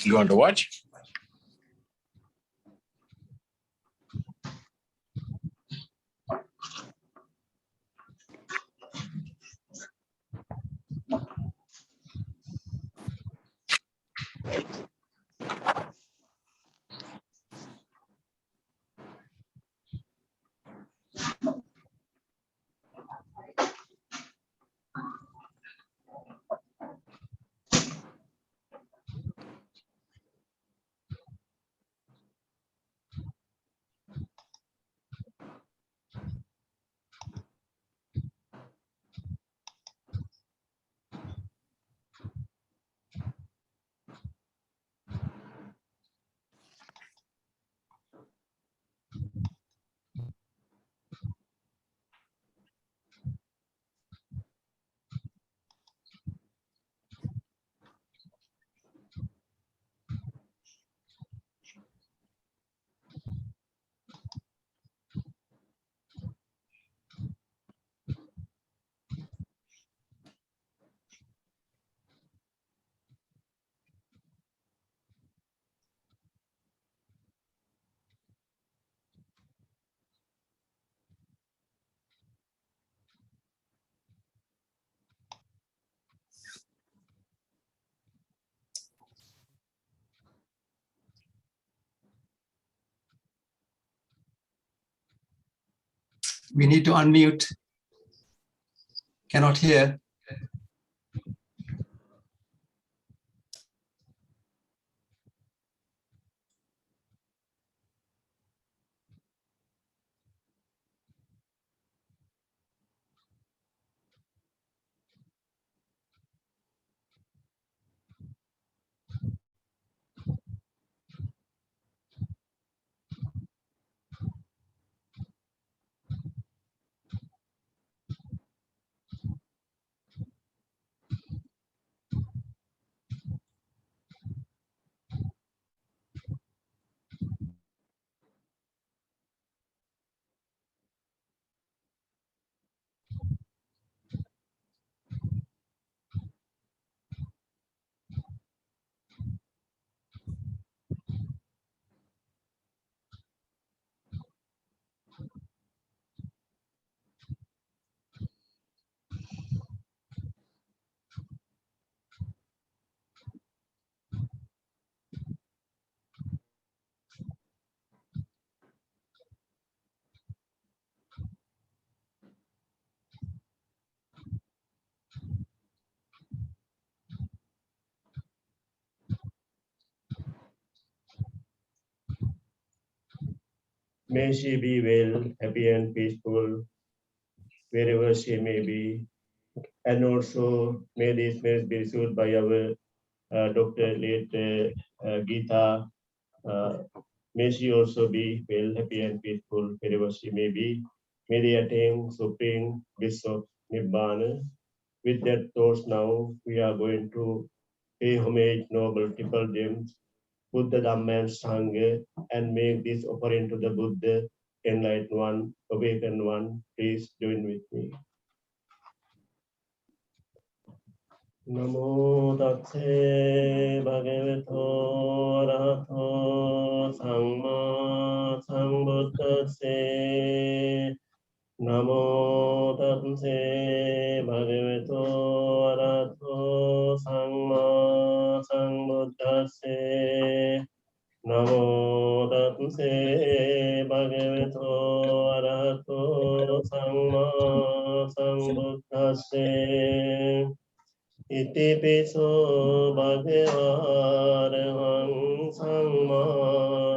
You want to watch? We need to unmute. Cannot hear. May she be well, happy and peaceful wherever she may be. And also may this message be received by our Dr. late Geeta. May she also be well, happy and peaceful wherever she may be. May they attain supreme bliss of Nibbana. With that thoughts now, we are going to pay homage noble triple gems, Buddha, Dhamma, and Sangha, and make this offering to the Buddha, enlightened one, awakened one. Please join with me. Namo Tasse Bhagavato Arahato Samma Sambuddhassa. Namo Tasse Bhagavato Arahato Samma Sambuddhassa. Namo Tasse Bhagavato Arahato Samma Sambuddhassa. Iti piso bhagavārahang samma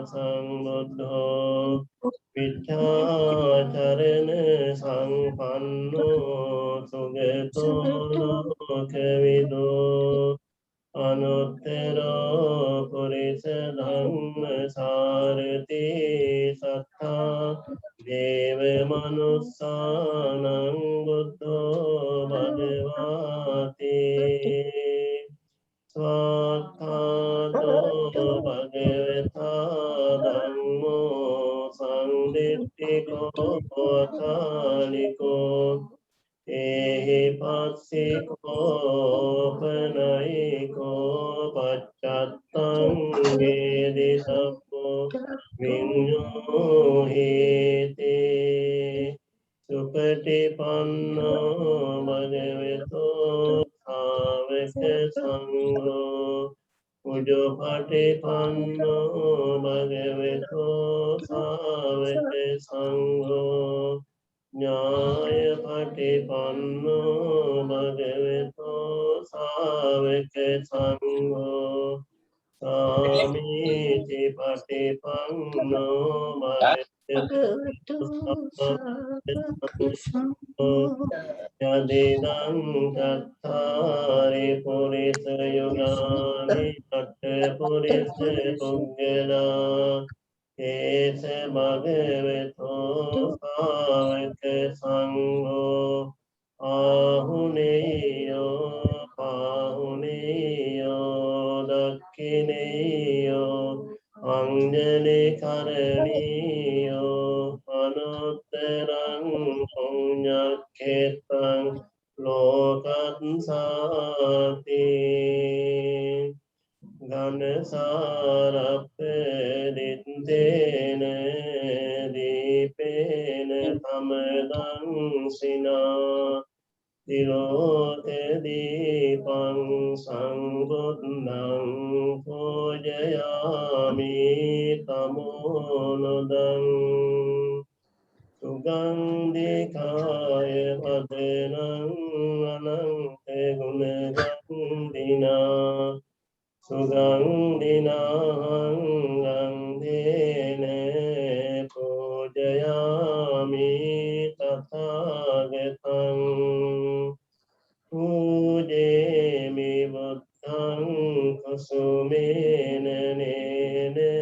sambuddho vichācarana sampanno sugato lokavido anuttaro purisa dhamma sarati sattha deva manussanang buddho bhagavati Svakkhato bhagavata dhammo sanditthiko akaliko ehi Siko Panaiko Pachatang Edisapo Vinyohiti Supatipanno Bhagavato Sāvaka Sangho Ujopatipanno Bhagavato Sāvaka Sangho Nyaya Patipanno Bhagavato Sāvaka Sangho Samiti Patipanno Bhagavato Sāvaka Sangho Yadidam Tattari Purisa Yugani Tatte Purisa Puggala Ese Bhagavato Sāvaka Sangho Ahuneyo Pahuneyo Dakkineyo Anjali Karaniyo Anuttarang Punyakhetang Lokat Sati Ganasarappe Dittene Dipene Tamadang Sina Tilote Dipang Sangbudnang Pujayami Tamonodang Sugandhikaya Vadenang Anante Gunagandhina Sugandhinang Gandhene Pujayami Tathagatang Pujemi Buddhang Kusumena Nene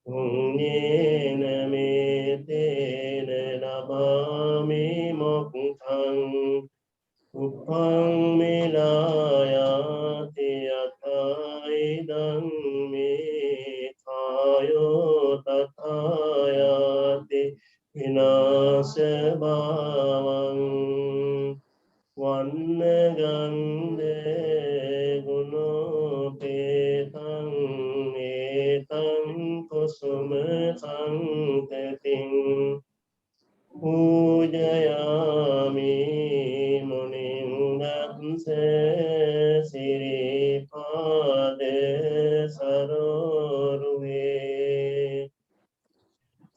Punyena Metena Nabami Mokkhang Uppang Milayati Ataidang Me Kayo Tatayati Vinasa Bhavang Vannagande Gunopetang Etang Kusuma Santating Pujayami Munindamse Siripade Saroruhe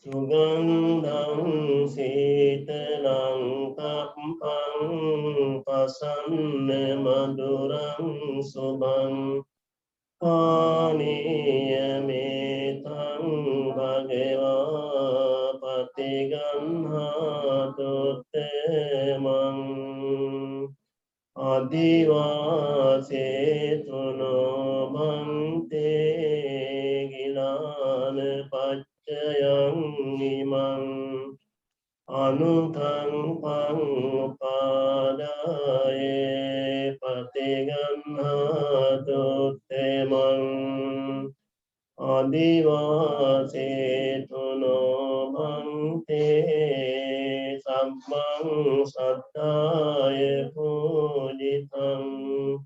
Sugandhang Sitalang Tappang Pasanne Madurang Subang Paniyametang Bhagava Patiganhatuttemang Adivasetuno Bhante Gilana Pachayang Imang Anutang Pang Upadaye Patiganhatuttemang Adivasetuno Bhante Sammang Sattaya Pujitang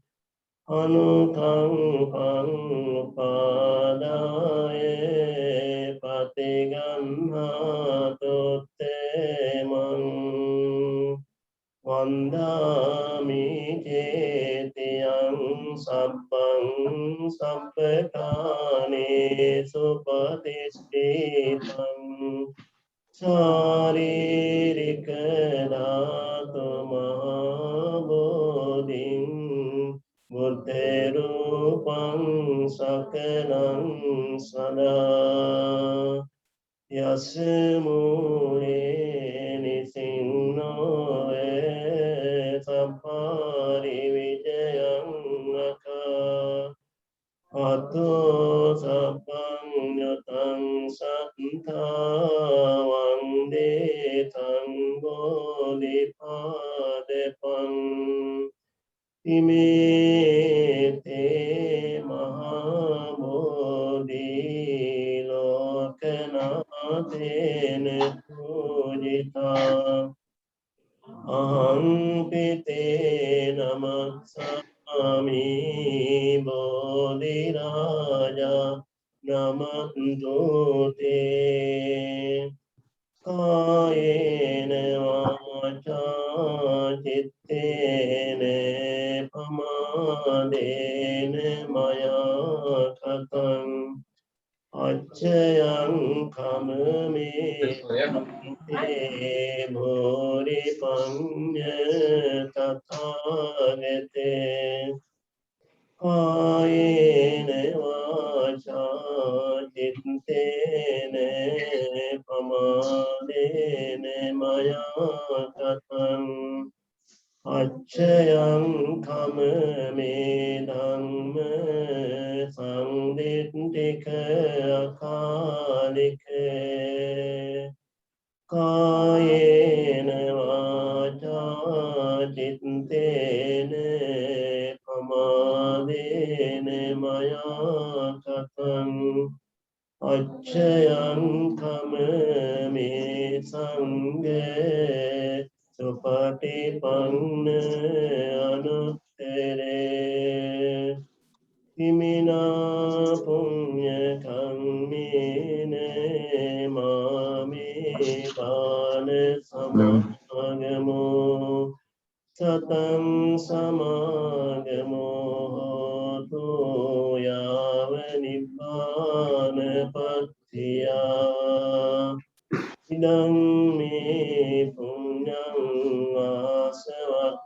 Anutang Pang Upadaye Patiganhatuttemang Vandami Ketiyang Sabbang Sabbakane Supatistitang Saririka Dhatu Mahabodhing Buddherupang Sakalang Sada Yasamure Nisinno Sampari Vijayang Aka Ato Sapang Yatang Sattha Vande Tang Bodhipadepang Imete Mahabodhi Lokanatene Pujita Aham Pite නමන්තු තේ කායේන වාචා චිත්තේන පමාදේන මයා කතං අච්චයං කමමේ තේ භෝරි පඤ්ඤ තථාගතේ කායේන වාචා චිත්තේන පමාදේන මයා කතං අච්චයං කමමේ ධම්ම සංදිට්ඨික අකාලික කායේන වාචා චිත්තේන පමාදේන මයා කතං අච්චයං කමමේ සංඝේ සුපටිපන්න අනුත්තරේ හිමිනා පුඤ්ඤ කම්මේන මාමේ බාල සමාගමෝ සතං සමාගමෝ හෝතු යාව නිබ්බානපත්තියා ඉදං මේ පුඤ්ඤං ආසවක්ඛයාවං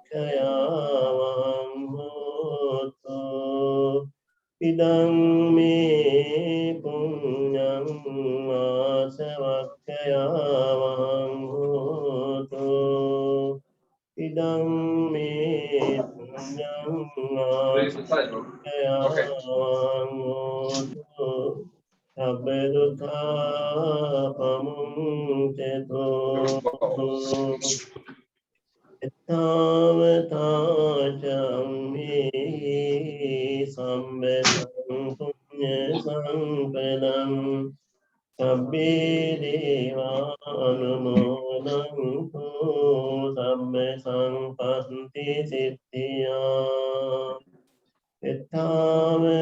හෝතු ඉදං මේ පුඤ්ඤං ආසවක්ඛයාවං හෝතු ඉදං මේ පුඤ්ඤං ආසවක්ඛයාවං හෝතු සබ්බ දුක්ඛා පමුඤ්චතෝ එත්තාවතාචම්මේ සම්බතං පුඤ්ඤ සම්පදං සබ්බේ දේවානුමෝදන්තු සබ්බ සංපත්ති සිද්ධියා එත්තාවතාචම්මේ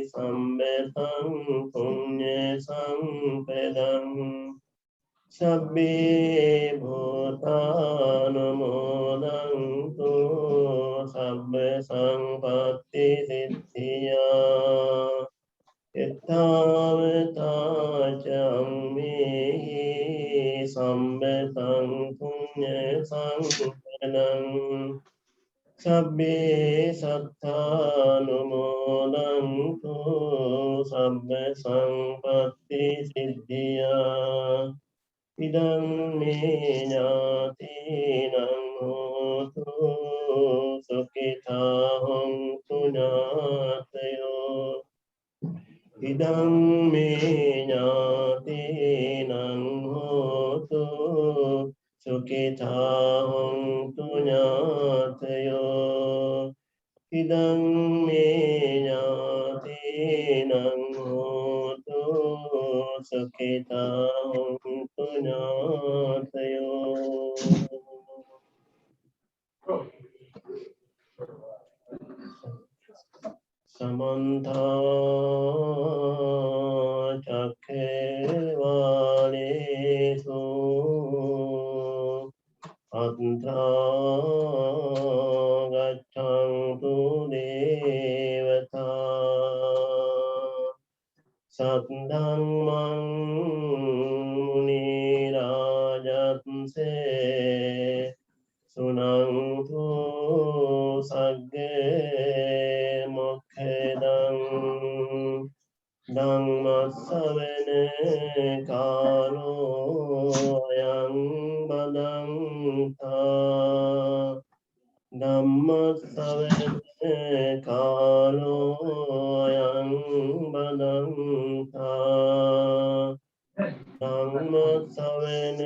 සම්බතං පුඤ්ඤ සම්පදං සබ්බේ භූතානුමෝදන්තු සබ්බ සංපත්ති සිද්ධියා එත්තාවතාචම්මේ සම්බතං පුඤ්ඤ සම්පදං සබ්බේ සත්තානුමෝදන්තු සබ්බ සංපත්ති සිද්ධියා ඉදං මේ ඥාතීනං හෝතු සුඛිතා හොන්තු ඥාතයෝ ඉදං මේ ඥාතීනං හෝතු සුඛිතා හොන්තු ඥාතයෝ ඉදං මේ ඥාතීනං හෝතු සුඛිතා හොන්තු ඥාතයෝ සමන්ත චක්ඛවාලේසු අත්‍රා ගච්ඡන්තු දේවතා සද්ධම්මං මුනි රාජත්සේ සුනන්තු සග්ගේ මොක්ඛදං ධම්මස්සවන කාලෝ අයං බදන්තා ධම්මස්සවන කාලෝ අයං බදන්තා ධම්මස්සවන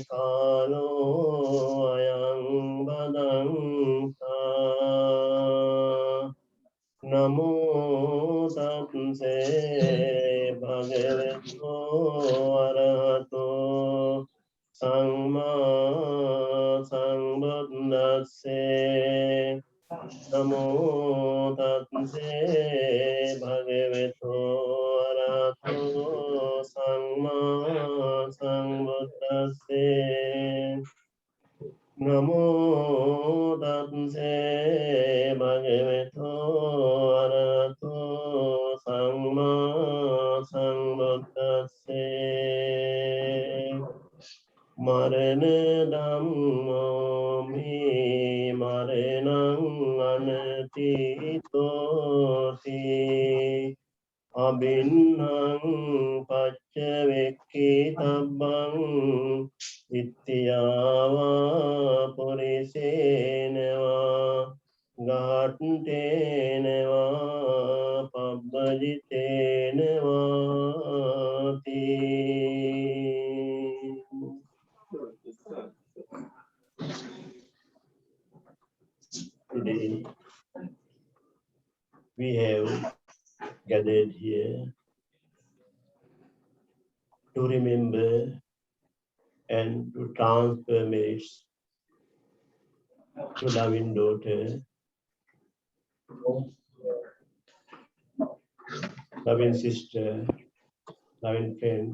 කාලෝ අයං බදන්තා නමෝ තස්සේ භගවතු අරහතෝ සම්මා සම්බුද්දස්සේ නමෝ තස්සේ භගවතු අරහතෝ සම්මා සම්බුද්දස්සේ නමෝ තස්සේ භගවතු අරහතෝ සම්මා සම්බුද්දස්සේ මරණ ධම්මෝ මේ මරණං අනතීතෝති අබින්නං පච්චවෙක්ඛී තබ්බං ඉත්‍යාවා පුරිසේනවා ගාට්ඨේනවා පබ්බජිතේනවාති. Today we have gathered here to remember and to transfer merits to loving daughter, loving sister, loving friend,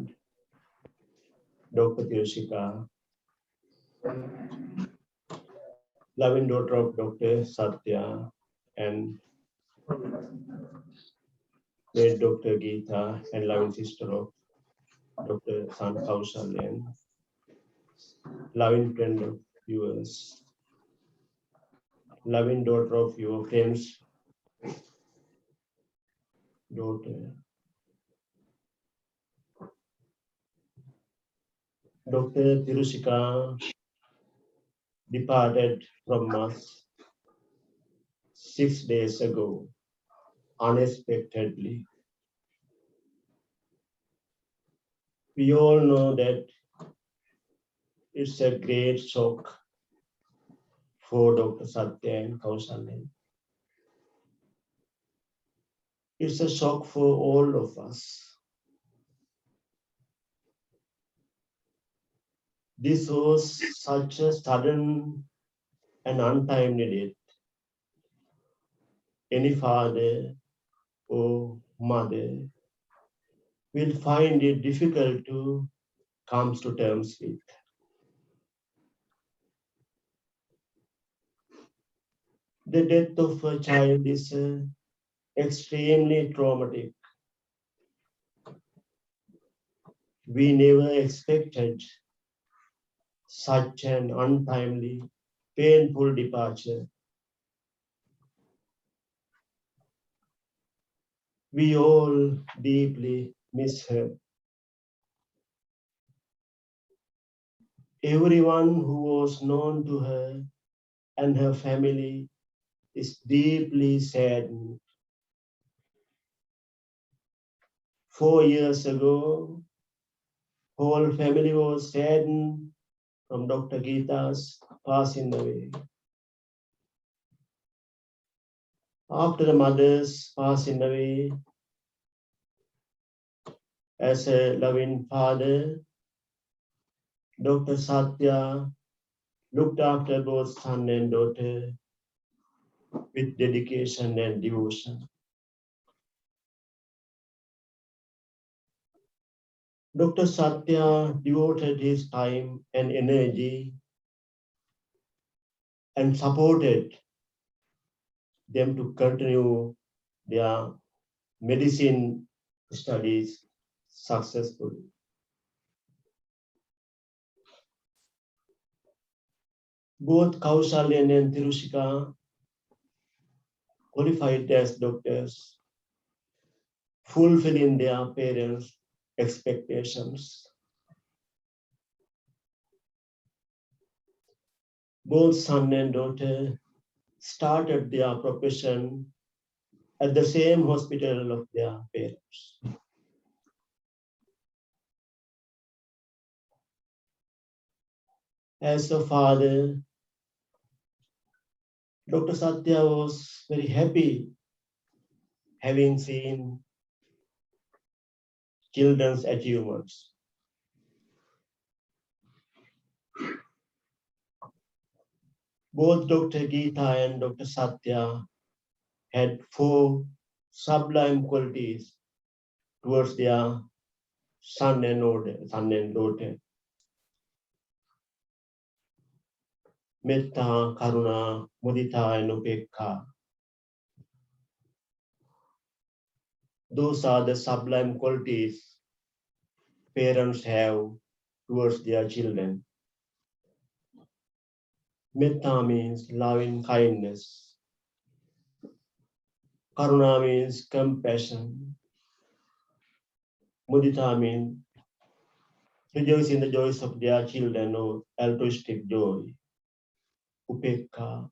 Dr. Thirushika, loving daughter of Dr. Satya and late Dr. Geeta and loving sister of Dr. San Kausalyan, loving friend of yours, loving daughter of your friends, daughter. Dr. Thirushika departed from us 6 days ago, unexpectedly. We all know that it's a great shock for Dr. Satya and Kausalyan. It's a shock for all of us. This was such a sudden and untimely death. Any father or mother will find it difficult to come to terms with. The death of a child is extremely traumatic. We never expected such an untimely, painful departure. We all deeply miss her. Everyone who was known to her and her family is deeply saddened. 4 years ago, whole family was saddened from Dr. Geeta's passing away. After the mother's passing away, as a loving father, Dr. Satya looked after both son and daughter with dedication and devotion. Dr. Satya devoted his time and energy and supported them to continue their medicine studies successfully. Both Kausalyan and Thirushika qualified as doctors, fulfilling their parents' expectations. Both son and daughter started their profession at the same hospital of their parents. As a father, Dr. Satya was very happy having seen children's achievements. Both Dr. Geeta and Dr. Satya had four sublime qualities towards their son and daughter. Metta, Karuna, Mudita, and Upekha. Those are the sublime qualities parents have towards their children. Metta means loving kindness. Karuna means compassion. Mudita means rejoice in the joys of their children or altruistic joy. Upekha,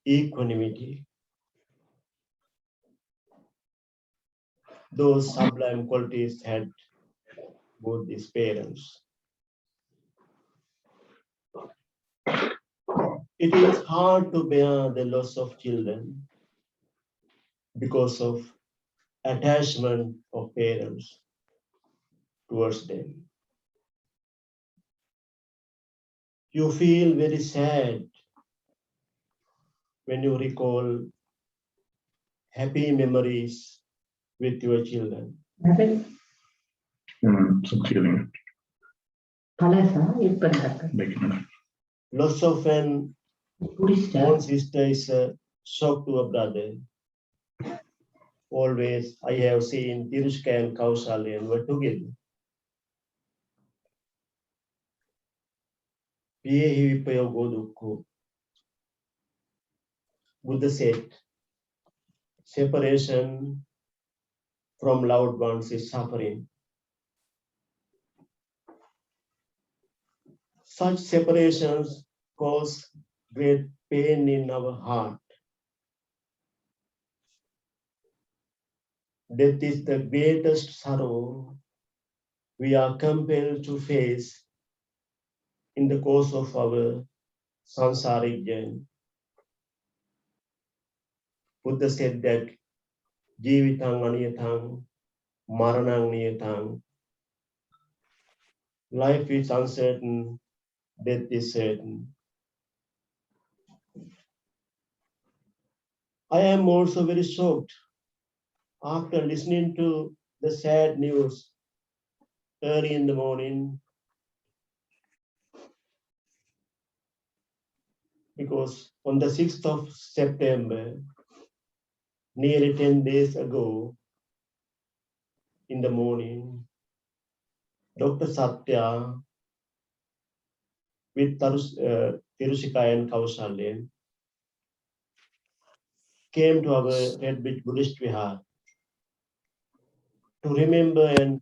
equanimity. Those sublime qualities had both these parents. It is hard to bear the loss of children because of attachment of parents towards them. You feel very sad when you recall happy memories with your children. Some feeling. Loss of an own sister is a shock to a brother. Always, I have seen Thirushika and Kausalyan were together. Buddha said, separation from loved ones is suffering. Such separations cause great pain in our heart. Death is the greatest sorrow we are compelled to face in the course of our sansaric journey. Buddha said that Jivitang aniyatang, maranang niyatang. Life is uncertain, death is certain. I am also very shocked after listening to the sad news early in the morning, because on the 6th of September, nearly 10 days ago, in the morning, Dr. Satya with Thirushika and Kausalyan came to our Red Beach Buddhist Vihar to remember and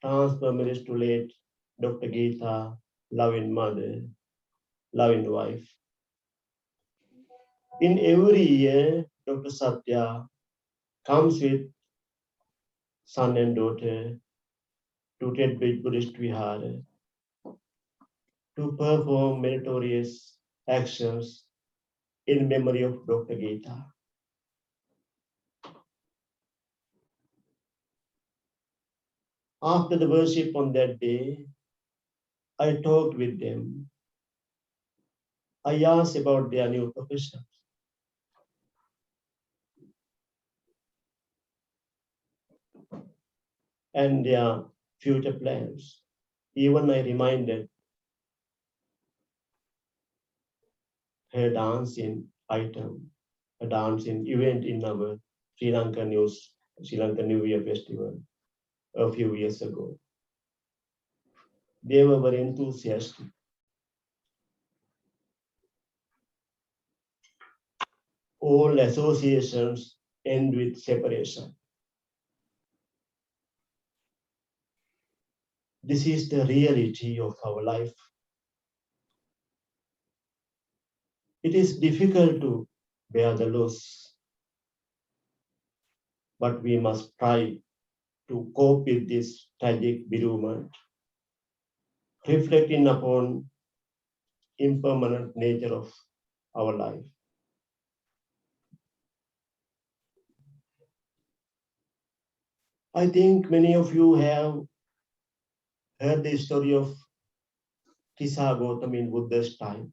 transfer memories to late Dr. Geeta, loving mother, loving wife. In every year, Dr. Satya comes with son and daughter to Red Beach Buddhist Vihar to perform meritorious actions in memory of Dr. Geeta. After the worship on that day, I talked with them. I asked about their new professions. And their future plans. Even I reminded her dancing item, a dancing event in our Sri Lanka New Year festival a few years ago. They were very enthusiastic. All associations end with separation. This is the reality of our life. It is difficult to bear the loss, but we must try to cope with this tragic bereavement, reflecting upon impermanent nature of our life. I think many of you have heard the story of Kisa Gautami in Buddha's time.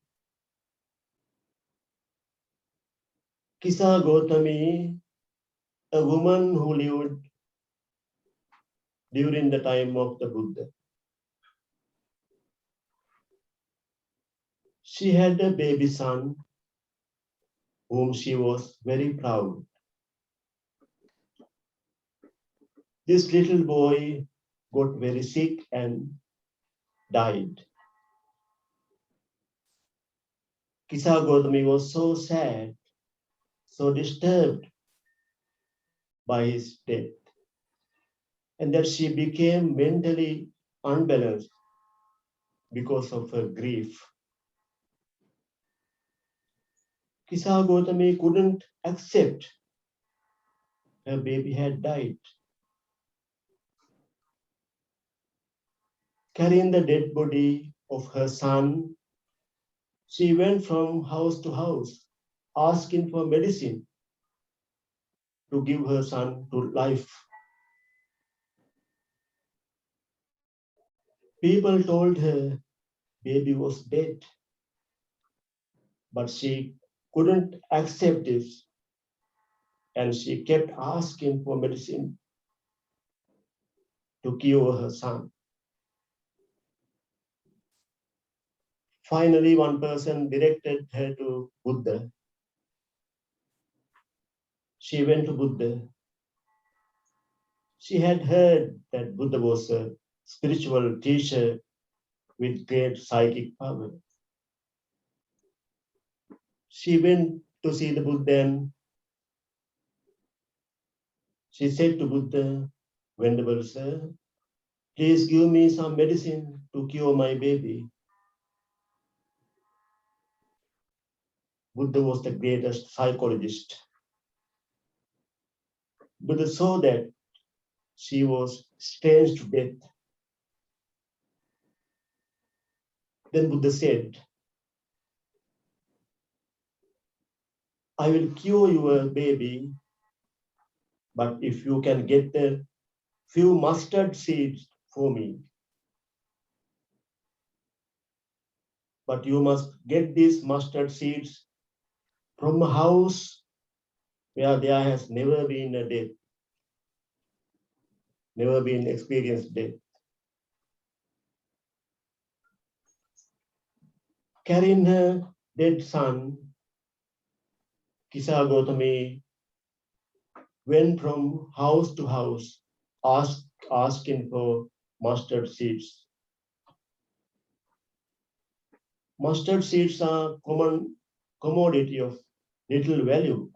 Kisa Gautami a woman who lived during the time of the Buddha. She had a baby son whom she was very proud. This little boy got very sick and died. Kisa Gautami was so sad, so disturbed by his death, and that she became mentally unbalanced because of her grief. Kisa Gautami couldn't accept her baby had died. Carrying the dead body of her son, she went from house to house, asking for medicine to give her son to life. People told her baby was dead, but she couldn't accept this, and she kept asking for medicine to cure her son. Finally, one person directed her to Buddha. She went to Buddha. She had heard that Buddha was a spiritual teacher with great psychic power. She went to see the Buddha and she said to Buddha, "Venerable sir, please give me some medicine to cure my baby." Buddha was the greatest psychologist. Buddha saw that she was strange to death. Then Buddha said, "I will cure your baby, but if you can get a few mustard seeds for me, but you must get these mustard seeds from a house where there has never been a death, never been experienced death." Carrying her dead son, Kisa Gautami went from house to house, asking for mustard seeds. Mustard seeds are common commodity of little value.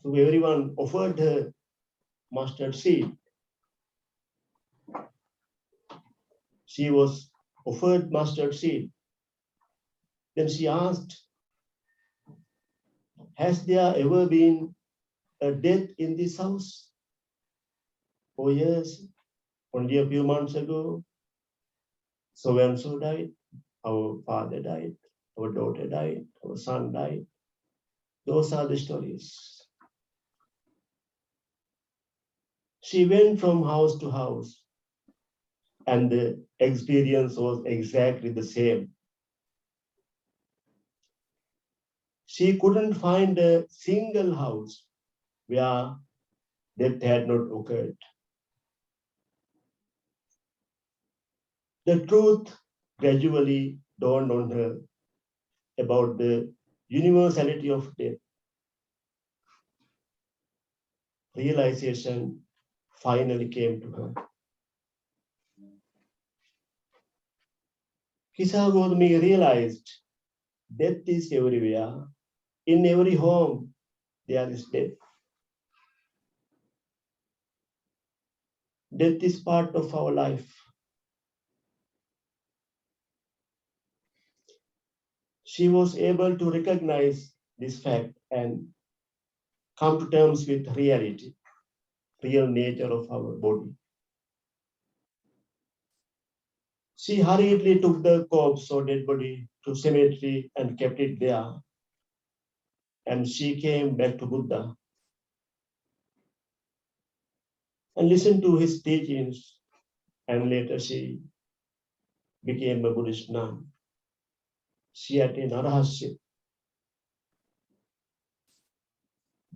So everyone offered her mustard seed. She was offered mustard seed. Then she asked, "Has there ever been a death in this house?" "Oh yes, only a few months ago, so and so died. Our father died, our daughter died, our son died." Those are the stories. She went from house to house, and the experience was exactly the same. She couldn't find a single house where death had not occurred. The truth gradually dawned on her about the universality of death. Realization finally came to her. Kisa Gautami realized death is everywhere. In every home, there is death. Death is part of our life. She was able to recognize this fact and come to terms with reality, real nature of our body. She hurriedly took the corpse or dead body to cemetery and kept it there. And she came back to Buddha and listened to his teachings. And later she became a Buddhist nun. She attained arahantship.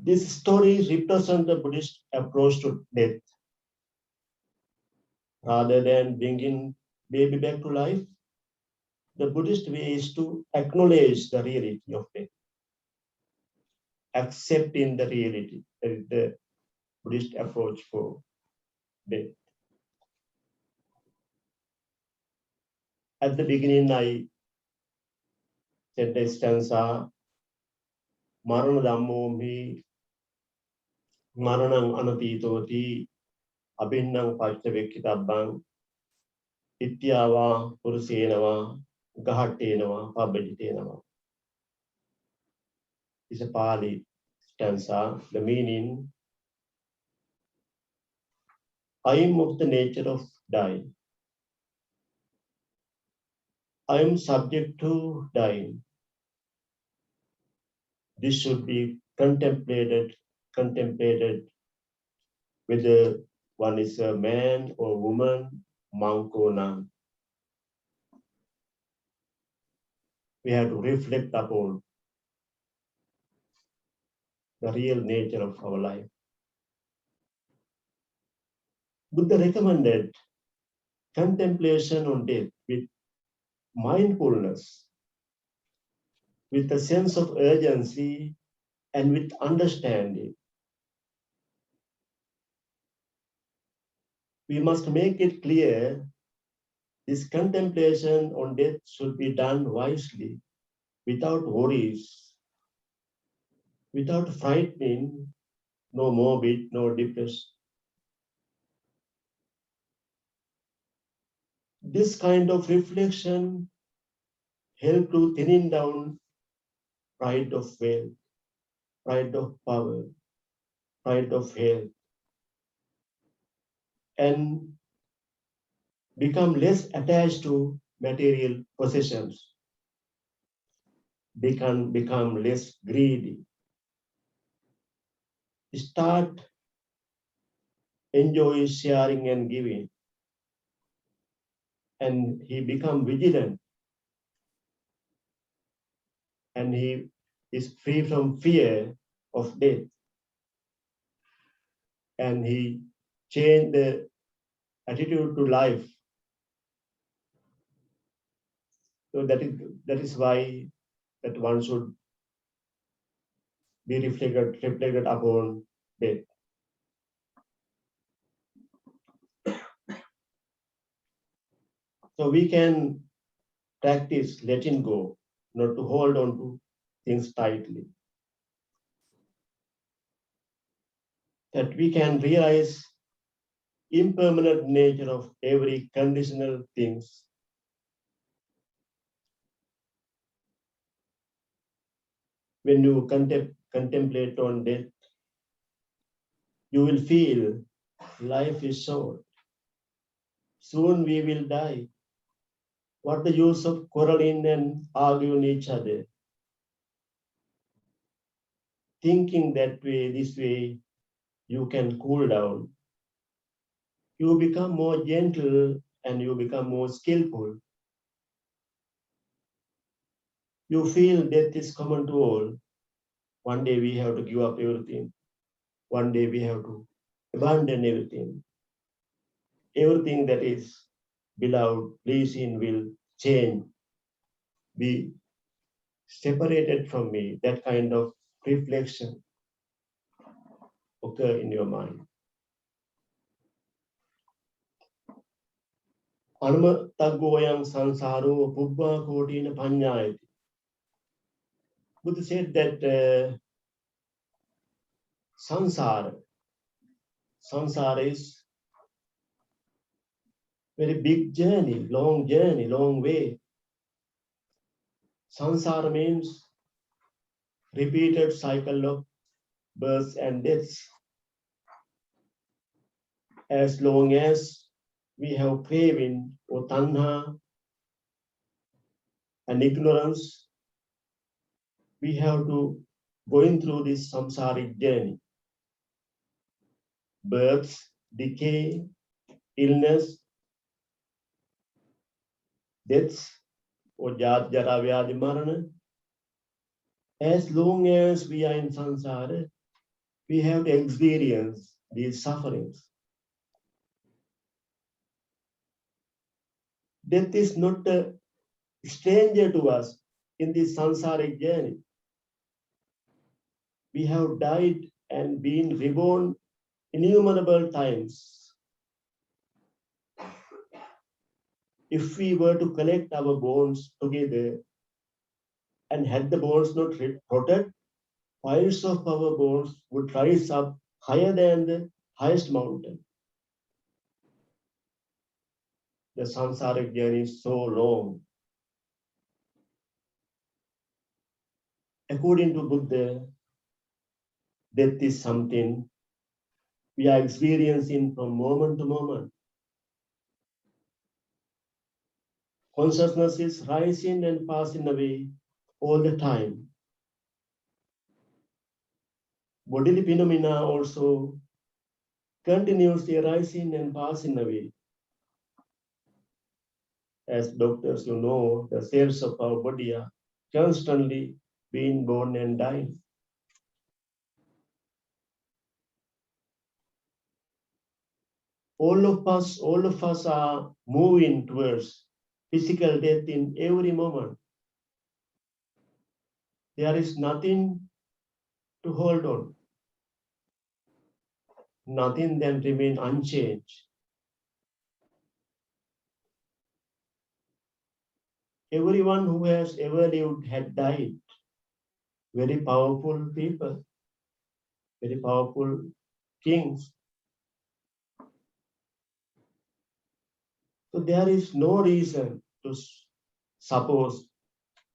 This story represents the Buddhist approach to death. Rather than bringing baby back to life, the Buddhist way is to acknowledge the reality of death, accepting the reality. That is the Buddhist approach for death. At the beginning, I said the stanza, Marana Dhammo mi Maranang anatitoti abinnang pacchavekkitabbang ityava purusenava gahattenava pabajitenava. It's a Pali stanza. The meaning, I am of the nature of dying. I am subject to dying. This should be contemplated whether one is a man or woman, monk or nun. We have to reflect upon the real nature of our life. Buddha recommended contemplation on death with mindfulness, with a sense of urgency, and with understanding. We must make it clear this contemplation on death should be done wisely, without worries, without frightening, no morbid, no depressed. This kind of reflection helps to thinning down pride of wealth, pride of power, pride of health, and become less attached to material possessions, become less greedy, start enjoy sharing and giving, and he become vigilant, and he is free from fear of death, and he changed the attitude to life. So that is why that one should be reflected upon death. So we can practice letting go, not to hold on to things tightly. That we can realize impermanent nature of every conditional things. When you contemplate on death, you will feel life is short. Soon we will die. What the use of quarreling and arguing each other? Thinking that way, this way, you can cool down. You become more gentle and you become more skillful. You feel death is common to all. One day we have to give up everything. One day we have to abandon everything. Everything that is beloved, pleasing will change, be separated from me. That kind of reflection occur in your mind. Anuma taggoyang sansaro pubba kotina panyayati. Buddha said that samsara is very big journey, long way. Samsara means repeated cycle of births and deaths. As long as we have craving or tanha and ignorance, we have to going through this samsaric journey. Births, decay, illness, deaths, or jara vyadhi marana. As long as we are in samsara, we have to experience these sufferings. Death is not a stranger to us in this samsaric journey. We have died and been reborn innumerable times. If we were to collect our bones together and had the bones not rotted, piles of our bones would rise up higher than the highest mountain. The samsaric journey is so long. According to Buddha, death is something we are experiencing from moment to moment. Consciousness is rising and passing away all the time. Bodily phenomena also continuously rising and passing away. As doctors, you know, the cells of our body are constantly being born and dying. All of us are moving towards physical death in every moment. There is nothing to hold on. Nothing then remain unchanged. Everyone who has ever lived had died. Very powerful people, very powerful kings. So there is no reason to suppose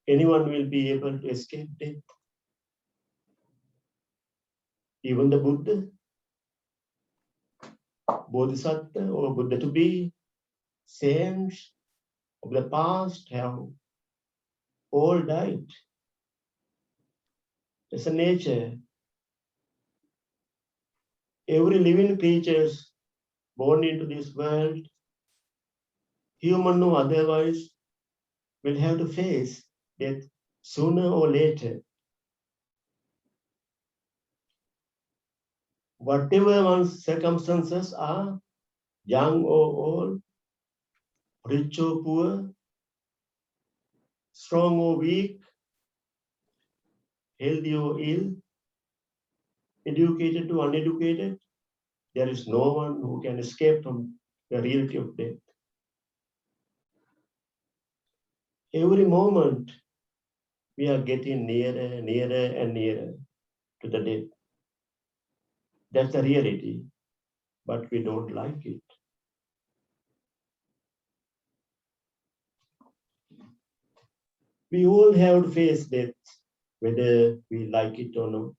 anyone will be able to escape death. Even the Buddha, Bodhisattva or Buddha to be, saints of the past have all died. It's a nature. Every living creature born into this world, human or otherwise, will have to face death sooner or later. Whatever one's circumstances are, young or old, rich or poor, strong or weak, healthy or ill, educated to uneducated, there is no one who can escape from the reality of death. Every moment, we are getting nearer, nearer, and nearer to the death. That's the reality, but we don't like it. We all have to face death, whether we like it or not.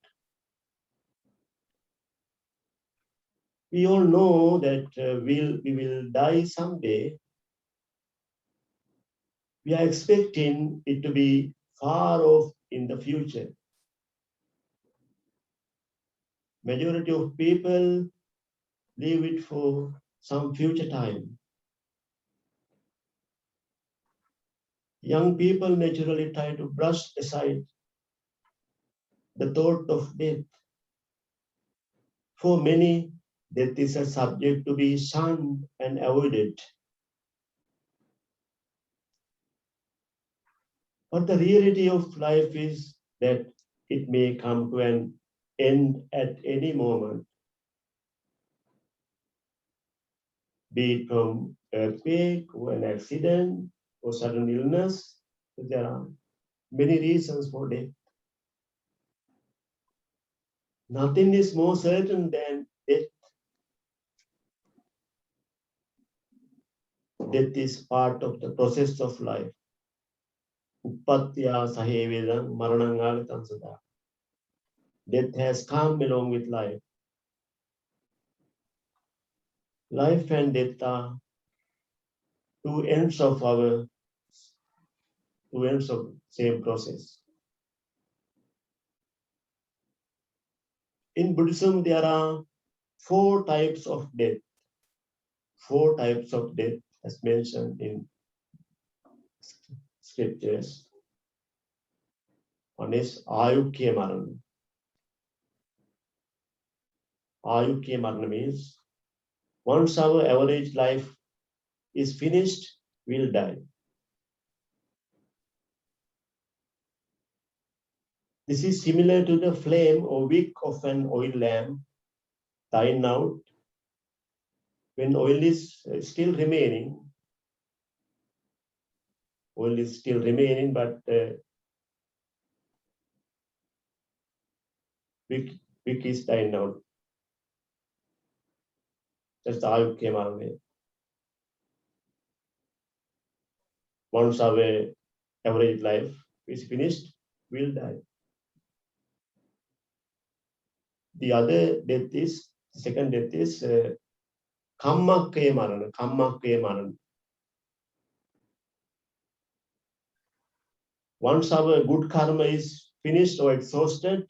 We all know that we will die someday. We are expecting it to be far off in the future. Majority of people leave it for some future time. Young people naturally try to brush aside the thought of death. For many, death is a subject to be shunned and avoided. But the reality of life is that it may come to an end at any moment, be it from earthquake or an accident or sudden illness. There are many reasons for death. Nothing is more certain than death. Death is part of the process of life. Uppatya sahevedam maranang agatam sada. Death has come along with life. Life and death are two ends of same process. In Buddhism, there are 4 types of death. 4 types of death as mentioned in scriptures. One is ayukya marana. Ayukya Marana means once our average life is finished, we'll die. This is similar to the flame or wick of an oil lamp dying out. When oil is still remaining, but wick is dying out. That's the Ayukya Marana. Once our average life is finished, we'll die. The other death is, the second death is Kammakya Marana. Kammakya Marana. Once our good karma is finished or exhausted,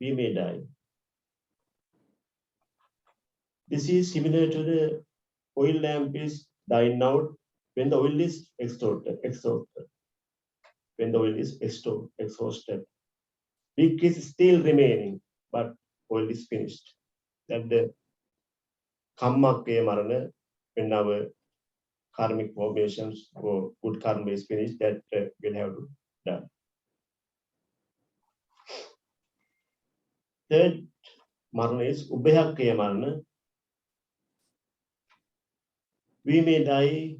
we may die. This is similar to the oil lamp is dying out when the oil is exhausted. When the oil is exhausted. Wick is still remaining, but oil is finished. That the Kammakya Marana, when our karmic formations or good karma is finished, that will have to die. Third Marana is Ubhayakya Marana. We may die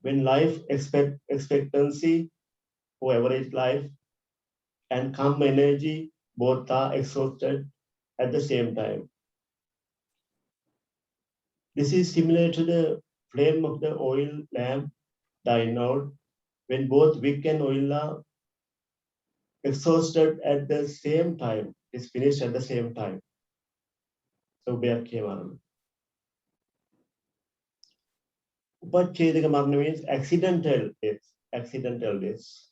when life expectancy or average life and karma energy both are exhausted at the same time. This is similar to the flame of the oil lamp dying out when both wick and oil are exhausted at the same time, is finished at the same time. So Ubhayakya Marana. Upachedaka Marana means accidental deaths. Accidental deaths.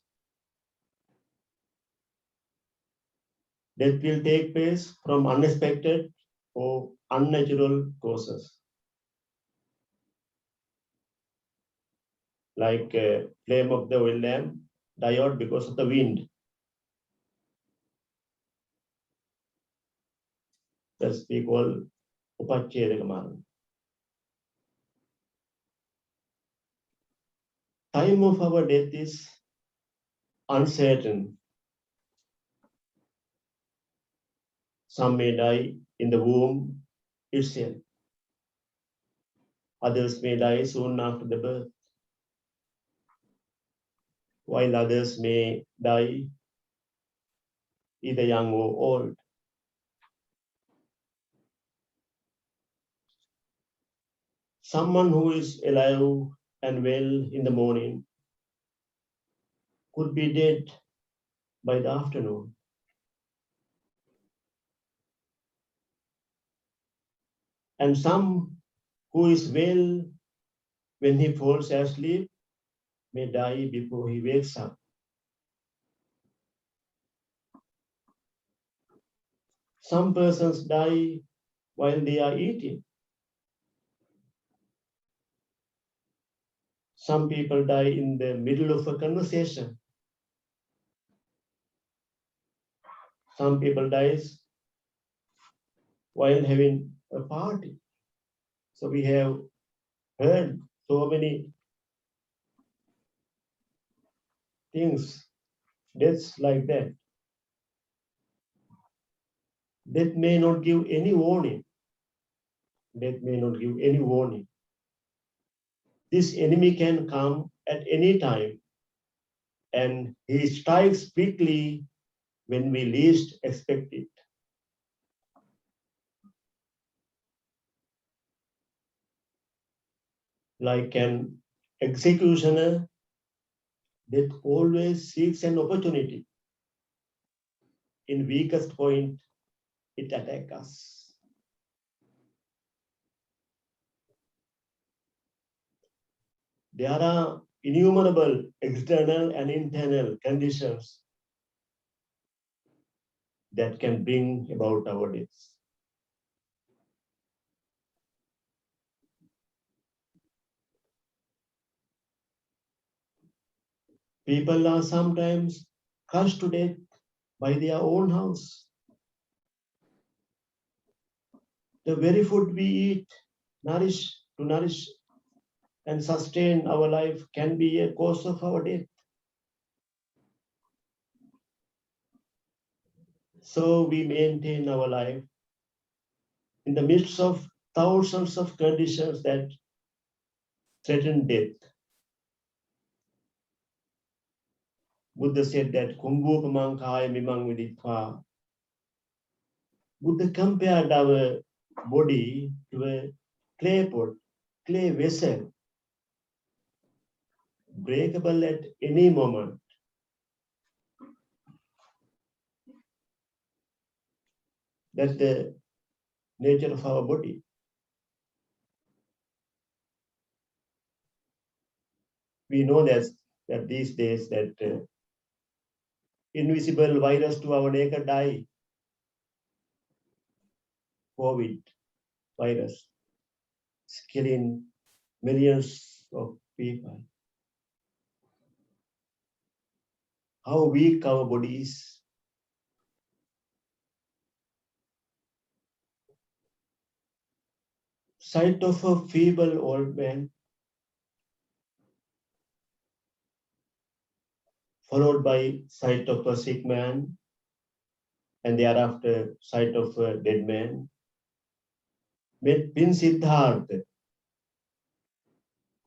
Death will take place from unexpected or unnatural causes. Like flame of the oil lamp die out because of the wind. That's we call Upachedaka Marana. Time of our death is uncertain. Some may die in the womb itself. Others may die soon after the birth, while others may die either young or old. Someone who is alive and well in the morning could be dead by the afternoon. And some who is well when he falls asleep may die before he wakes up. Some persons die while they are eating. Some people die in the middle of a conversation. Some people die while having a party. So we have heard so many things, deaths like that. Death may not give any warning. Death may not give any warning. This enemy can come at any time, and he strikes quickly when we least expect it. Like an executioner, death always seeks an opportunity. In weakest point, it attacks us. There are innumerable external and internal conditions that can bring about our deaths. People are sometimes crushed to death by their own house. The very food we eat, to nourish and sustain our life can be a cause of our death. So we maintain our life in the midst of thousands of conditions that threaten death. Buddha said that Kumbhupamang kaya mimang viditva. Buddha compared our body to a clay pot, clay vessel, breakable at any moment. That's the nature of our body. We know that these days that invisible virus to our naked eye, COVID virus, is killing millions of people. How weak our body is. Sight of a feeble old man, followed by sight of a sick man, and thereafter sight of a dead man, made Prince Siddhartha,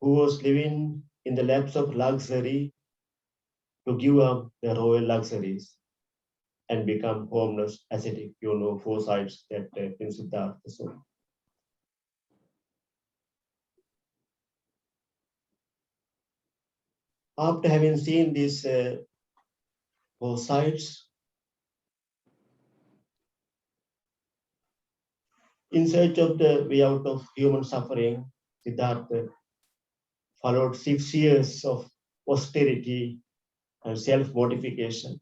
who was living in the laps of luxury, to give up the royal luxuries and become homeless, ascetic. You know, four sides that Prince Siddhartha saw. After having seen these four sides, in search of the way out of human suffering, Siddhartha followed 6 years of austerity and self-mortification.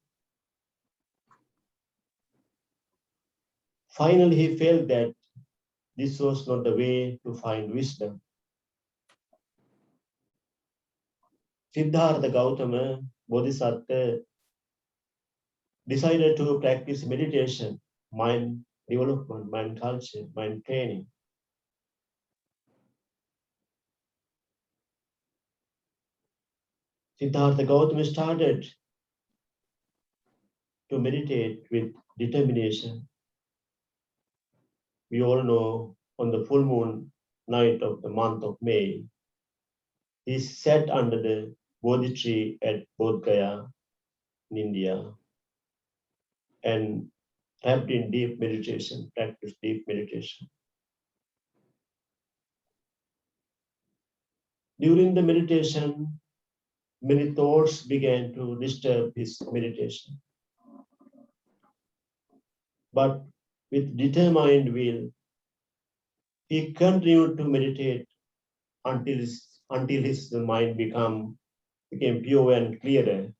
Finally, he felt that this was not the way to find wisdom. Siddhartha Gautama Bodhisattva decided to practice meditation, mind development, mind culture, mind training. Siddhartha Gautama started to meditate with determination. We all know on the full moon night of the month of May, he sat under the Bodhi tree at Bodh Gaya in India and wrapped in deep meditation, practiced deep meditation. During the meditation, many thoughts began to disturb his meditation. But with determined will, he continued to meditate until his mind became pure and clearer.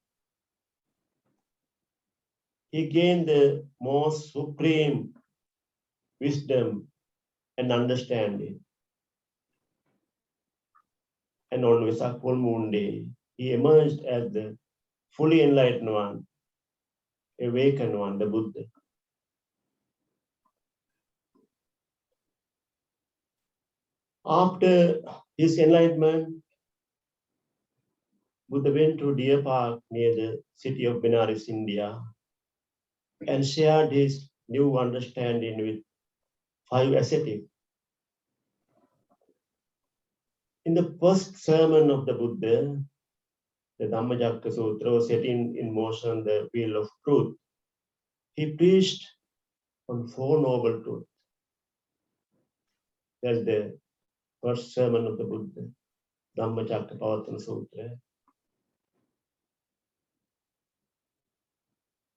He gained the most supreme wisdom and understanding. And on Vesak full moon day, he emerged as the fully enlightened one, awakened one, the Buddha. After his enlightenment, Buddha went to Deer Park near the city of Benares, India, and shared his new understanding with 5 ascetics. In the first sermon of the Buddha, the Dhamma Sutra, was setting in motion the wheel of truth. He preached on 4 noble truths. That's the first sermon of the Buddha, Dhamma Sutra.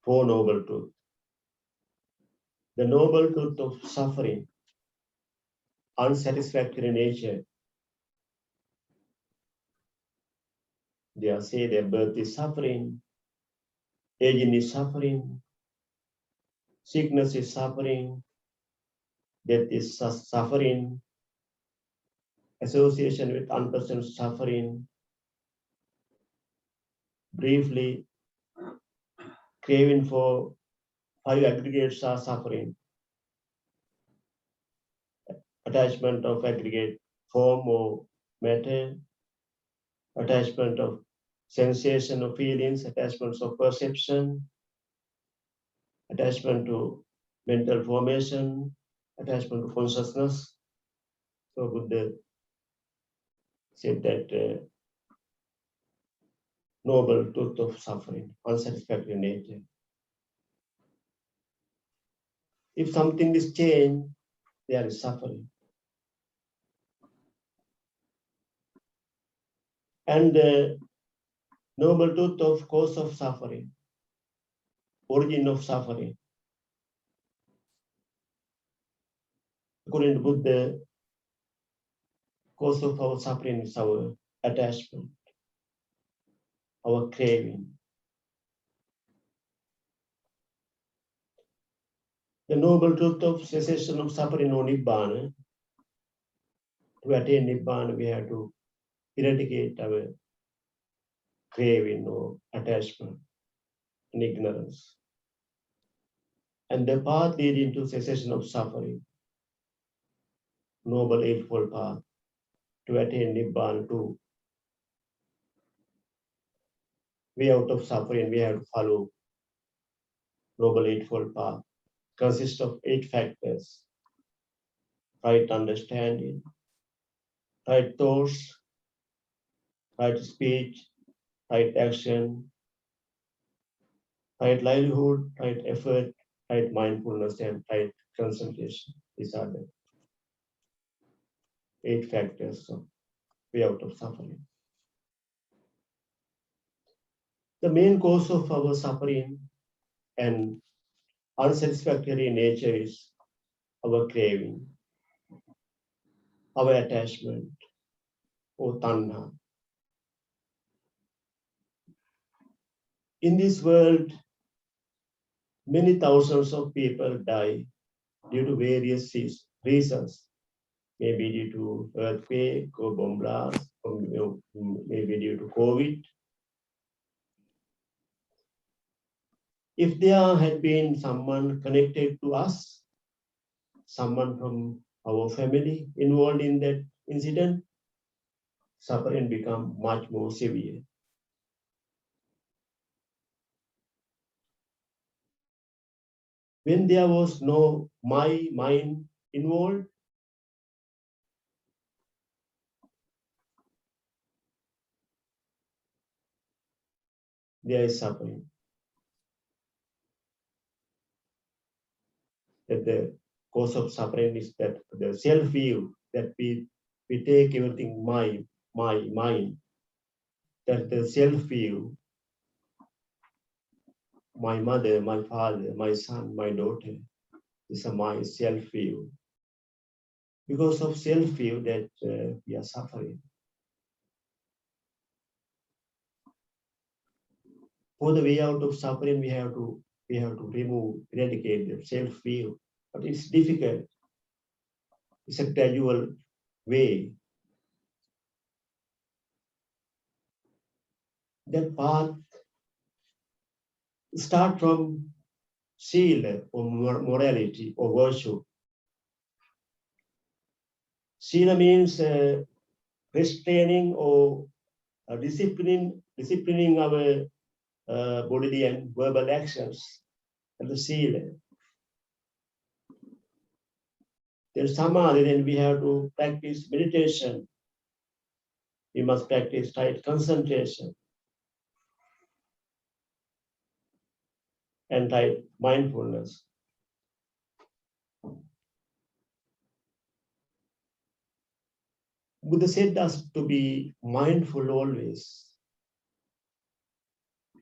4 noble truths. The noble truth of suffering, unsatisfactory nature. They say that birth is suffering, aging is suffering, sickness is suffering, death is suffering, association with unpleasant suffering. Briefly, craving for 5 aggregates are suffering. attachment of aggregate form or matter, attachment of sensation or feelings, attachments of perception, attachment to mental formation, attachment to consciousness. So Buddha said that noble truth of suffering, unsatisfactory nature. If something is changed, there is suffering. And the noble truth of cause of suffering, origin of suffering. According to Buddha, cause of our suffering is our attachment, our craving. The noble truth of cessation of suffering or Nibbana. To attain Nibbana, we have to eradicate our craving or attachment and ignorance. And the path leading to cessation of suffering, noble eightfold path, to attain Nibbana, to way out of suffering, we have to follow noble eightfold path. Consists of 8 factors: right understanding, right thoughts, right speech, right action, right livelihood, right effort, right mindfulness, and right concentration. These are the 8 factors of way out of suffering. The main cause of our suffering and unsatisfactory nature is our craving, our attachment, or tanha. In this world, many thousands of people die due to various reasons. Maybe due to earthquake or bomb blast, or maybe due to COVID. If there had been someone connected to us, someone from our family involved in that incident, suffering become much more severe. When there was no my mind involved, there is suffering. That the cause of suffering is that the self-view, that we take everything my mind, that the self-view, my mother, my father, my son, my daughter, is my self-view. Because of self-view that we are suffering. For the way out of suffering, we have to remove, eradicate the self-view. But it's difficult. It's a gradual way. That path start from sila or morality or virtue. Sila means restraining or disciplining our bodily and verbal actions. And the sila. There's samadhi, then we have to practice meditation. We must practice right concentration and right mindfulness. Buddha said us to be mindful always.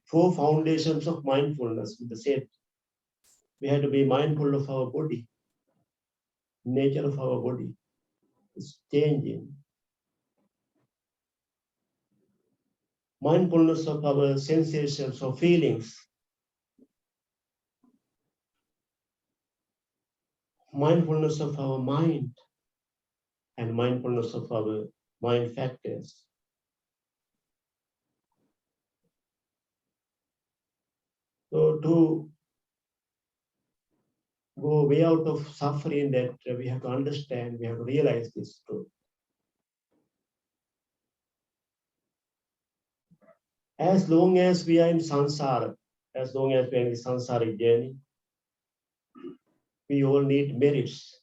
4 foundations of mindfulness. Buddha said we have to be mindful of our body. Nature of our body is changing. Mindfulness of our sensations or feelings. Mindfulness of our mind and mindfulness of our mind factors. So to go way out of suffering, that we have to understand, we have to realize this truth. As long as we are in samsara, as long as we are in the samsaric journey, we all need merits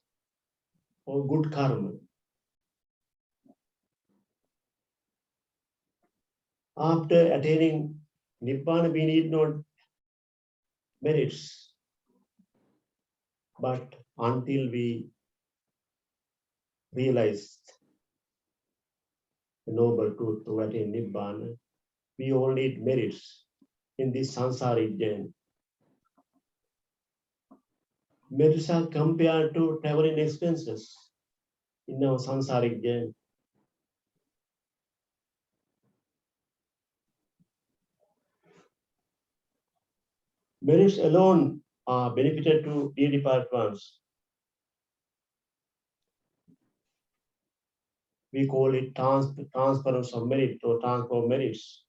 or good karma. After attaining Nibbana, we need not merits. But until we realize the noble truth to attain Nibbana, we all need merits in this samsaric journey. Merits are compared to traveling expenses in our samsaric journey. Merits alone are benefited to deity ones. We call it transference of merit or transfer of merits.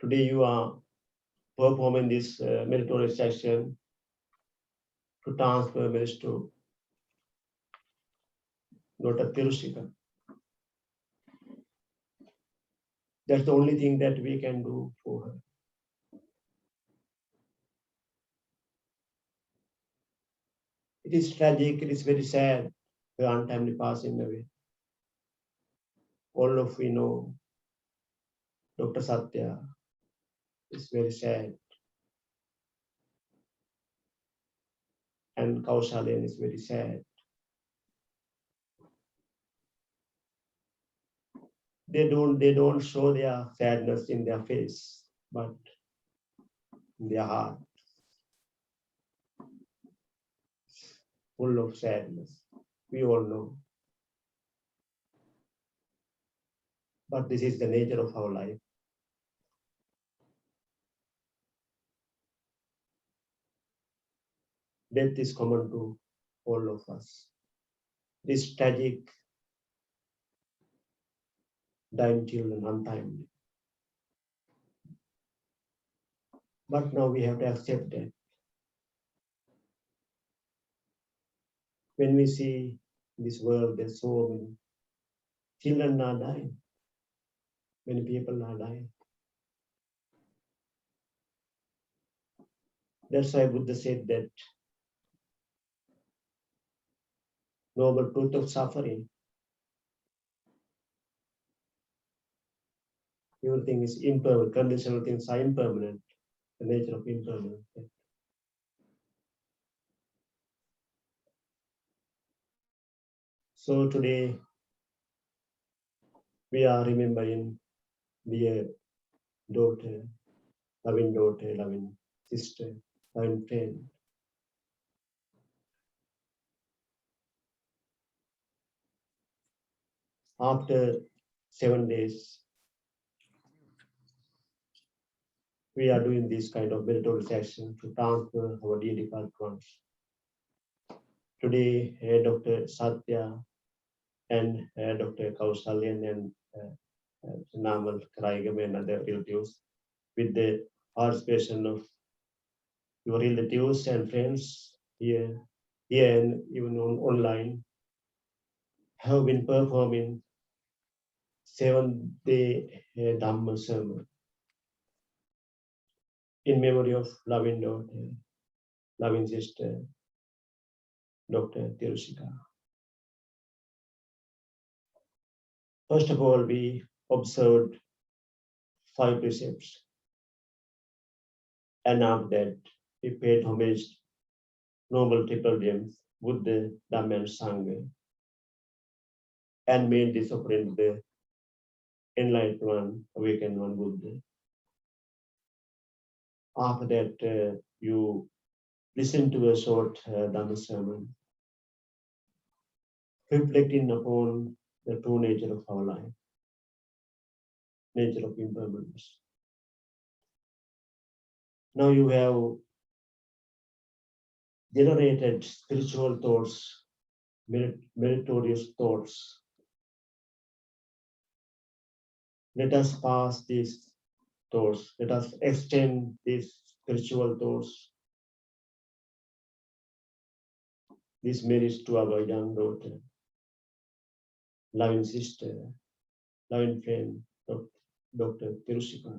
Today you are performing this meritorious action to transfer merits to Dr. Thirushika. That's the only thing that we can do for her. It is tragic, it is very sad, her untimely passing away. All of we know Dr. Satya is very sad. And Kaushalian is very sad. They don't show their sadness in their face, but in their heart, full of sadness. We all know. But this is the nature of our life. Death is common to all of us. It is tragic, dying children untimely. But now we have to accept that. When we see this world, there's so many children are dying. Many people are dying. That's why Buddha said that noble truth of suffering. Everything is impermanent. Conditional things are impermanent. The nature of impermanence. So today we are remembering dear daughter, loving sister, loving friend. After 7 days, we are doing this kind of meritorious action to transfer our dear departed ones. Today, Dr. Satya and Dr. Kausalyan and Namal Karaigam and other relatives, with the participation of your relatives and friends here and even online, have been performing 7-day Dhamma sermon in memory of loving daughter, loving sister, Dr. Thirushika. First of all, we observed 5 precepts, and after that, we paid homage to noble triple gems, Buddha, Dhamma, and Sangha, and made this offering to the enlightened one, awakened one Buddha. After that, you listen to a short Dhamma sermon, reflecting upon the true nature of our life, nature of impermanence. Now you have generated spiritual thoughts, meritorious thoughts. Let us pass this thoughts. Let us extend these spiritual thoughts, these merits to our young daughter, loving sister, loving friend, Dr. Thirushika.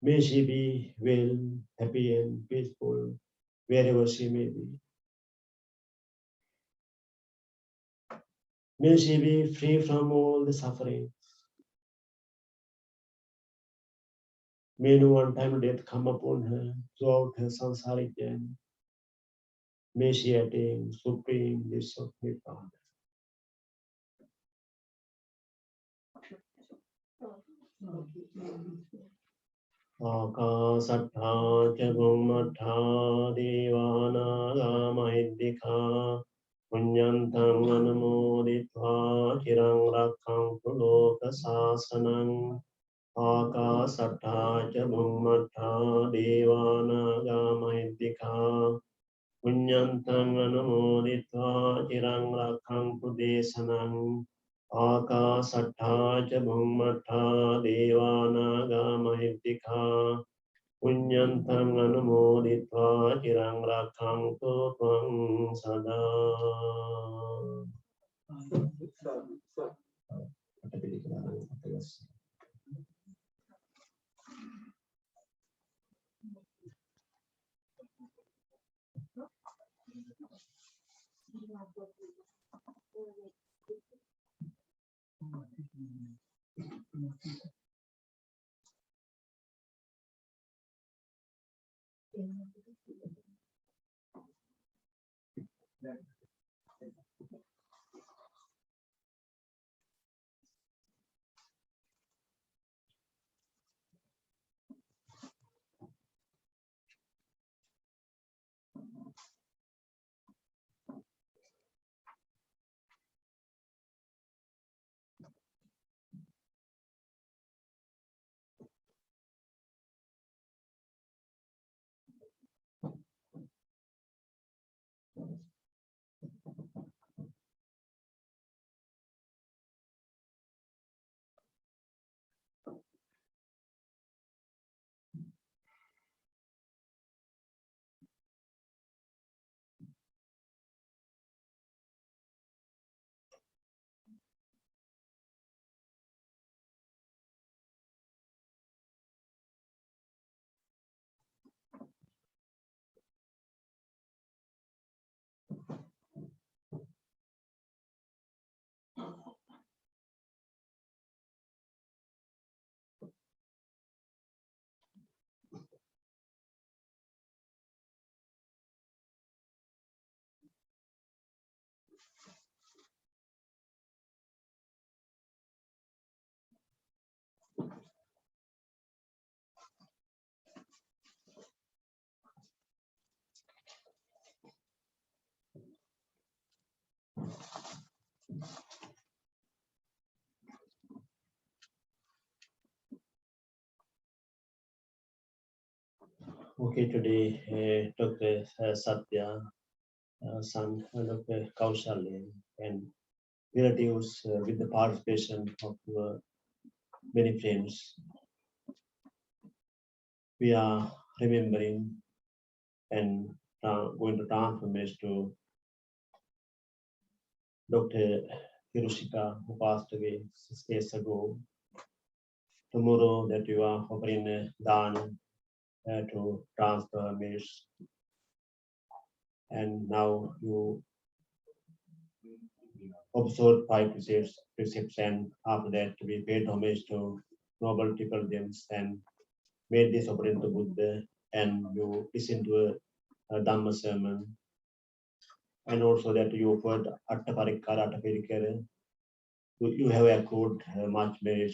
May she be well, happy and peaceful wherever she may be. May she be free from all the suffering. May no one-time death come upon her throughout her samsaric journey. May she attain supreme bliss of Nibbana. Akasattha ca bhummattha devānāgā mahiddhikā puññantaṃ anumoditva chiraṃ rakkhantu loka sāsanam. Akasattha ca bhummattha devānāgā mahiddhikā puññantaṃ anumoditva chiraṃ rakkhantu desanam. Akasattha ca bhummattha devānāgā mahiddhikā puññantaṃ anumoditva chiraṃ rakkhantu tvaṃ sada. Okay, today Dr. Satya, son Dr. Kaushalya, and relatives with the participation of many friends, we are remembering and going to transfer message to Dr. Thirushika, who passed away 6 days ago. Tomorrow that you are offering a dan to transfer message, and now you observed 5 precepts, and after that we paid homage to noble triple gems and made this offering to Buddha, and you listen to a Dhamma sermon, and also that you offered Atta Parikkara, Atta Pirikara. You have accrued much merit,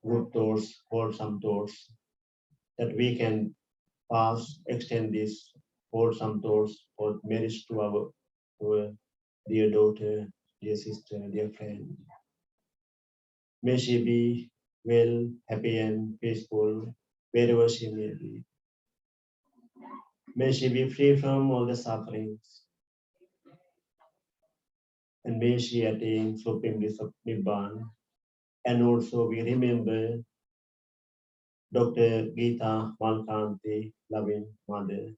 good thoughts, wholesome thoughts, that we can pass, extend this wholesome thoughts or merits to our dear daughter, dear sister, dear friend. May she be well, happy and peaceful wherever she may be. May she be free from all the sufferings. And may she attain supreme bliss of Nibbana. And also we remember Dr. Geeta Malkanti, loving mother,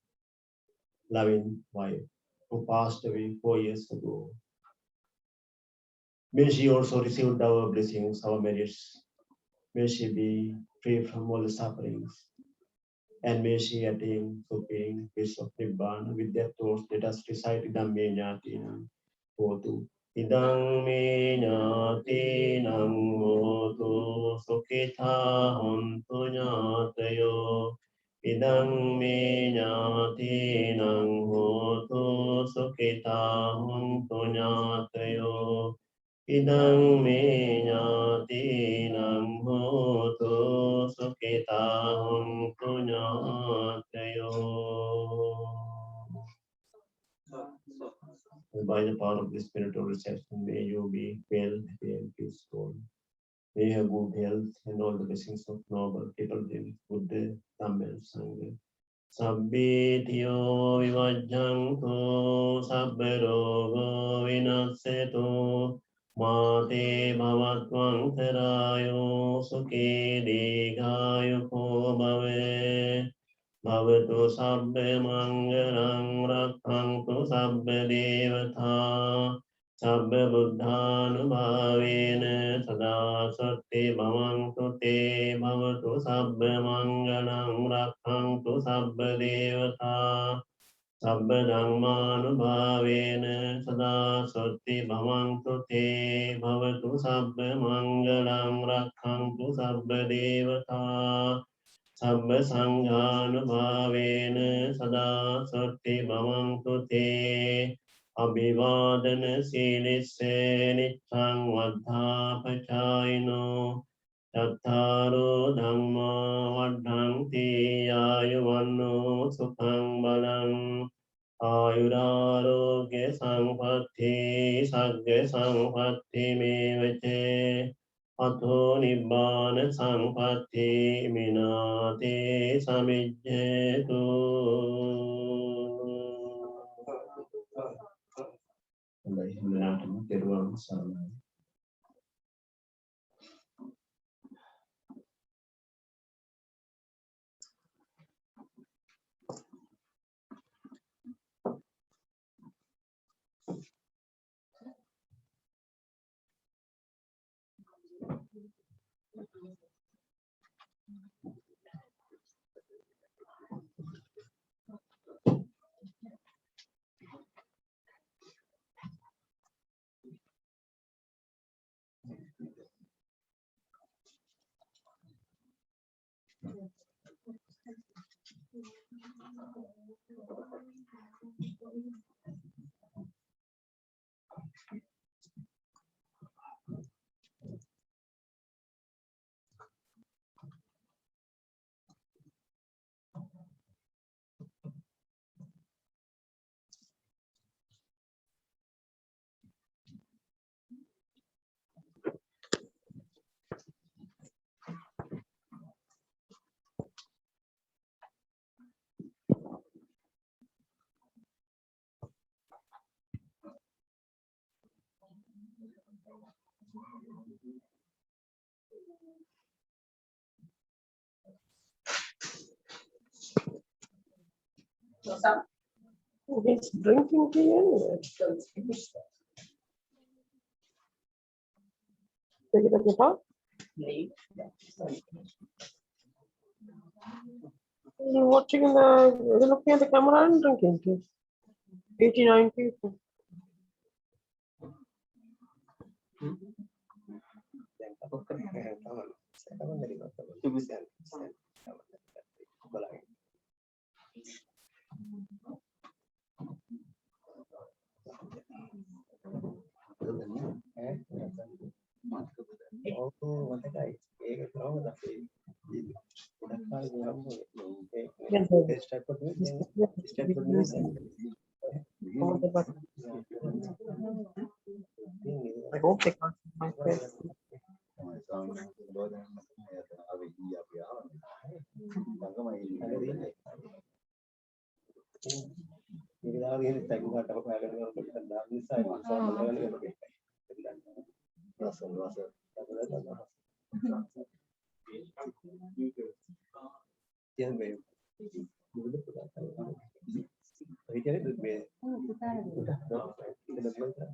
loving wife, who passed away 4 years ago. May she also receive our blessings, our merits. May she be free from all the sufferings. And may she attain supreme peace of Nibbana. With that thoughts, let us recite Dhamme Jnatinam Hotu. Idang me jnatinam hotu sukhitha hontu jnatayo. Idang me jnatinam hotu sukhitha hontu jnatayo. Idang me jnatinam hotu sukhitha hontu jnatayo. By the power of the spiritual reception, may you be well, happy, and peaceful. May you have good health and all the blessings of noble people, Buddha, Dhamma, and Sangha. Sabbi tiyo vivajjanto, sabbe rogo vinasseto, mate bhavatvang therayo, sukhi dīghāyo ko bhave. Bhavatu sabbe mangalang rakkhantu sabbe devata, sabbe buddhanubhavena sada satti bhavantu te. Bhavatu sabbe mangalang rakkhantu sabbe devata, sabbe dhammanubhavena sada satti bhavantu te. Bhavatu sabbe mangalang rakkhantu sabbe devata, sabba sanghanubhavena sada satti bhavantu te. Abhivadana silisse niccang vaddhapachayino, tattaro dhamma vaddhanti ayuvanno sukhang balang. Ayurarogya sampatti sagga sampatti mevache. Atho nibbana sampatti minate samijjetu. He's drinking tea anyway. Take it at the top. You're watching you're looking at the camera and drinking tea. 89 people. I hope they can't see my face. Tiếng về thấy cái được về đó cái được mấy cái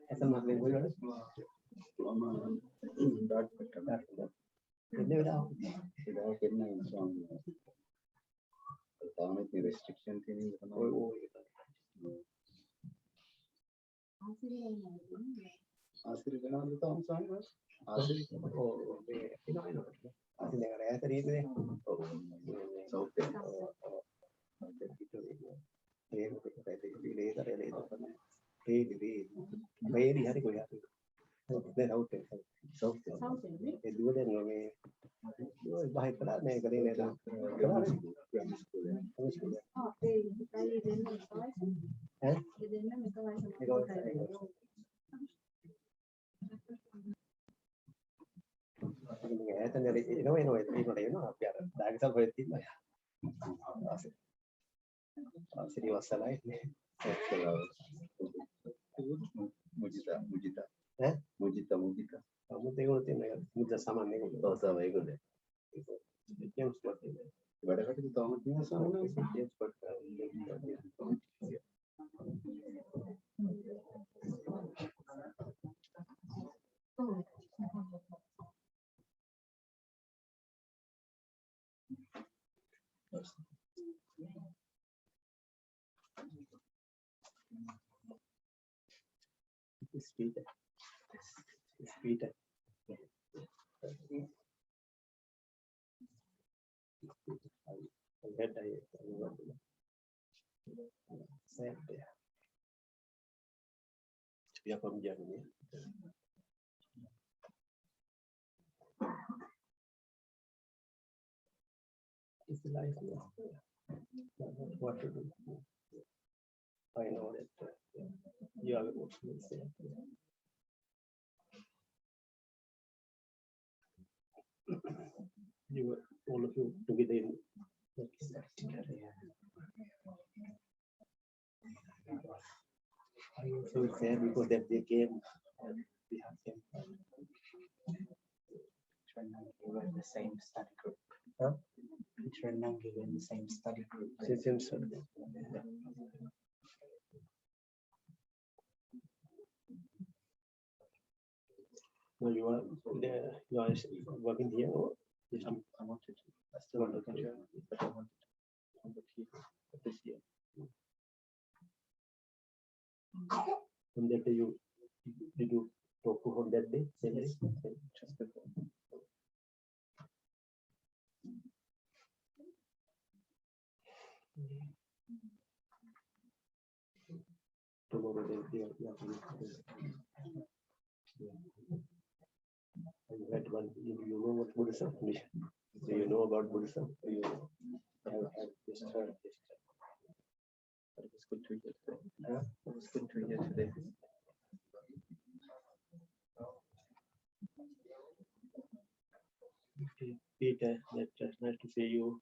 Essa máquina é melhor. Entendeu? Não. cái này xong có mấy cái restriction thì mình không Ôi. asir cái nào thì không xong nữa asir Cái nói rồi. Thì này là cái đi đấy. sau cái Mấy đi hết đi rồi. Đây đâu cái sau cái đứa đây người bài cái này cái này là nghe tên này thì nó nói thì nó đấy nó biar đại sao phải tin này sẽ đi vào slide mujita mujita kamu tengok này mudah sama nih oh sama itu deh yang seperti ini ibadah kan kita tahu punya sama yang seperti speed. Lihat dari saya ya. Biar pembicaranya. Istilah itu. What to do? I know that you are what to say. You all of you together in I also sad because that they came we have them in the same study group. Huh? Peter and Nangi were in the same study group. same study. No, you are there. You are working here, or yes, I wanted to. I still want to control, but I wanted to here this year. on that day you did you talk to on that day? Same day? Just before. Tomorrow they are you had one, you know what Buddhism is? Do you know about Buddhism? You I just heard this. But it was good to hear today. Yeah, it was good to hear today. Peter, that's nice to see you.